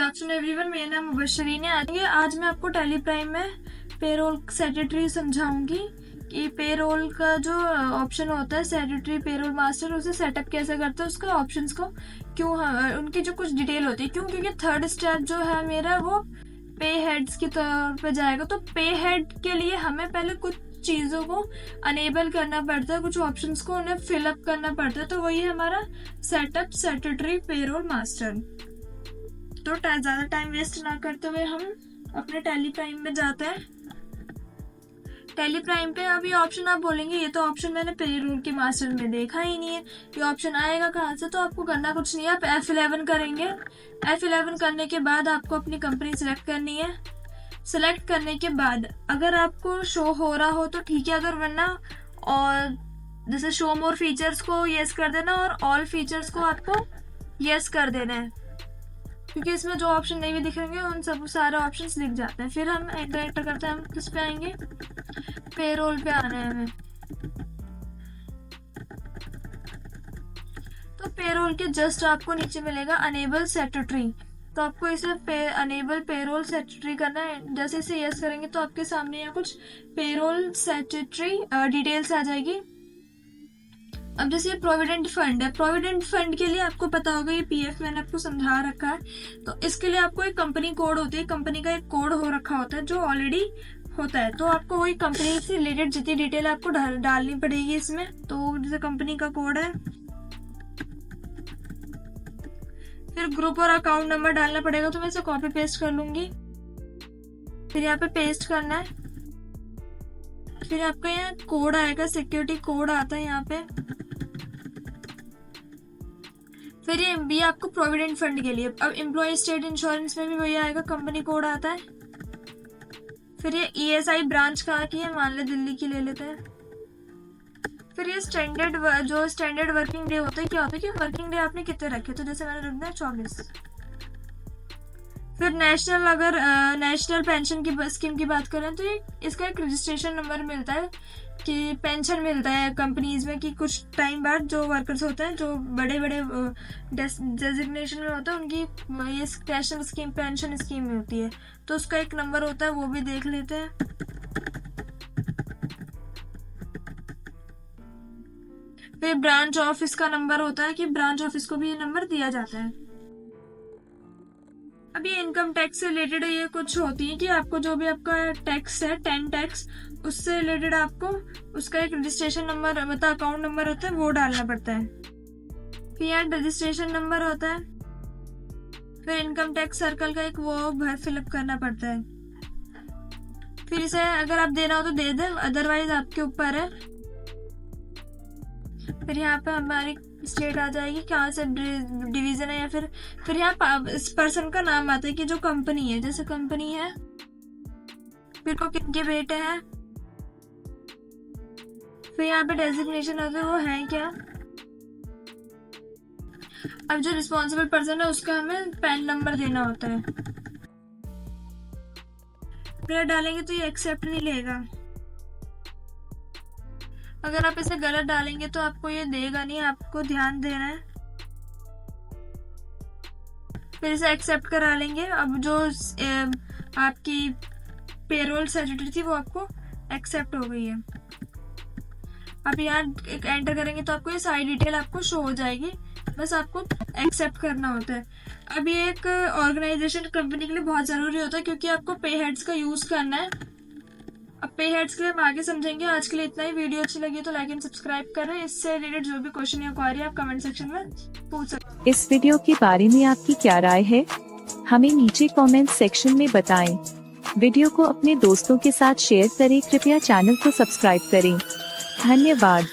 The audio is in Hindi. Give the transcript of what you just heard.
आफ्टरनून एवरीवन, मेरा नाम मुबशरीन है। आज मैं आपको टैली प्राइम में पेरोल सेक्रेटरी समझाऊंगी कि पेरोल का जो ऑप्शन होता है सेक्रेटरी पेरोल मास्टर, उसे सेटअप कैसे करते हैं, उसका ऑप्शंस को क्यों, उनकी जो कुछ डिटेल होती है क्यों, क्योंकि थर्ड स्टेप जो है मेरा वो पे हेड्स की तौर पे जाएगा। तो पे हेड के लिए हमें पहले कुछ चीज़ों को अनेबल करना पड़ता है, कुछ ऑप्शंस को उन्हें फिलअप करना पड़ता है। तो वही है हमारा सेटअप सेक्रेटरी पेरोल मास्टर। तो ज़्यादा टाइम वेस्ट ना करते हुए हम अपने टैली प्राइम में जाते हैं। टैली प्राइम पे अभी ऑप्शन आप बोलेंगे ये तो ऑप्शन मैंने पेरोल के मास्टर में देखा ही नहीं है, ये ऑप्शन आएगा कहाँ से। तो आपको करना कुछ नहीं है, आप F11 करेंगे। F11 करने के बाद आपको अपनी कंपनी सिलेक्ट करनी है। सिलेक्ट करने के बाद अगर आपको शो हो रहा हो तो ठीक है, अगर वरना और जैसे शो मोर फीचर्स को यस कर देना और ऑल फीचर्स को आपको यस कर देना है, क्योंकि इसमें जो ऑप्शन नहीं भी दिखेंगे उन सब सारे ऑप्शंस लिख जाते हैं। फिर हम एंटर करते हैं, हम किस पे आएंगे, पेरोल पे आना है हमें। तो पेरोल के जस्ट आपको नीचे मिलेगा अनेबल सेक्रेटरी, तो आपको इसे अनेबल पेरोल सेक्रेटरी करना है। जैसे इसे यस करेंगे तो आपके सामने यहाँ कुछ पेरोल सेक्रेटरी डिटेल्स आ जाएगी। अब जैसे ये प्रोविडेंट फंड है, प्रोविडेंट फंड के लिए आपको पता होगा ये पीएफ मैंने आपको समझा रखा है। तो इसके लिए आपको एक कंपनी कोड होती है, कंपनी का एक कोड हो रखा होता है जो ऑलरेडी होता है। तो आपको वही कंपनी से रिलेटेड जितनी डिटेल आपको डालनी पड़ेगी इसमें। तो जैसे कंपनी का कोड है, फिर ग्रुप और अकाउंट नंबर डालना पड़ेगा। तो मैं इसे कॉपी पेस्ट कर लूंगी, फिर यहाँ पे पेस्ट करना है। फिर आपका यहाँ कोड आएगा, सिक्योरिटी कोड आता है यहाँ पे। फिर ये आपको प्रोविडेंट फंड के लिए। अब एम्प्लॉय स्टेट इंश्योरेंस में भी वही आएगा, कंपनी कोड आता है। फिर ये ईएसआई ब्रांच कहाँ की है, मान ले दिल्ली की ले लेते हैं। फिर ये स्टैंडर्ड वर्किंग डे होता है, क्या होता है कि वर्किंग डे आपने कितने रखे, तो जैसे मैंने रख दिया 24। फिर नेशनल, अगर नेशनल पेंशन की स्कीम की बात करें तो ये इसका एक रजिस्ट्रेशन नंबर मिलता है कि पेंशन मिलता है कंपनीज में कि कुछ टाइम बाद जो वर्कर्स होते हैं जो बड़े बड़े डेजिग्नेशन में होता है उनकी ये नेशनल स्कीम पेंशन स्कीम में होती है, तो उसका एक नंबर होता है, वो भी देख लेते हैं। फिर ब्रांच ऑफिस का नंबर होता है कि ब्रांच ऑफिस को भी ये नंबर दिया जाता है। अब ये इनकम टैक्स से रिलेटेड ये कुछ होती है कि आपको जो भी आपका टैक्स है 10 टैक्स, उससे रिलेटेड आपको उसका एक रजिस्ट्रेशन नंबर मतलब अकाउंट नंबर होता है वो डालना पड़ता है। फिर यहाँ रजिस्ट्रेशन नंबर होता है। फिर इनकम टैक्स सर्कल का एक वो फिलअप करना पड़ता है। फिर इसे अगर आप देना हो तो दे दें, अदरवाइज आपके ऊपर है। फिर यहाँ पे हमारी स्टेट आ जाएगी कहाँ से डिवीजन है, या फिर यहाँ इस पर्सन का नाम आता है कि जो कंपनी है, जैसे कंपनी है, फिर को किनके बेटे हैं, फिर यहाँ पे डेजिग्नेशन होता है वो है क्या। अब जो रिस्पॉन्सिबल पर्सन है उसका हमें पैन नंबर देना होता है। फिर डालेंगे तो ये एक्सेप्ट नहीं लेगा, अगर आप इसे गलत डालेंगे तो आपको ये देगा नहीं, आपको ध्यान देना है। फिर इसे एक्सेप्ट करा लेंगे। अब जो आपकी पेरोल सेक्रेटरी थी वो आपको एक्सेप्ट हो गई है। अब यहाँ एंटर करेंगे तो आपको ये सारी डिटेल आपको शो हो जाएगी, बस आपको एक्सेप्ट करना होता है। अब ये एक ऑर्गेनाइजेशन कंपनी के लिए बहुत जरूरी होता है क्योंकि आपको पे हेड्स का यूज करना है। अब पे हेड्स के लिए हम आगे समझेंगे। आज के लिए इतना ही। वीडियो अच्छी लगी तो लाइक एंड सब्सक्राइब करें। इससे रिलेटेड जो भी क्वेश्चन या क्वेरी आप कमेंट सेक्शन में पूछ सकते हैं। इस वीडियो के बारे में आपकी क्या राय है, हमें नीचे कमेंट सेक्शन में बताएं। वीडियो को अपने दोस्तों के साथ शेयर करें। कृपया चैनल को सब्सक्राइब करें। धन्यवाद।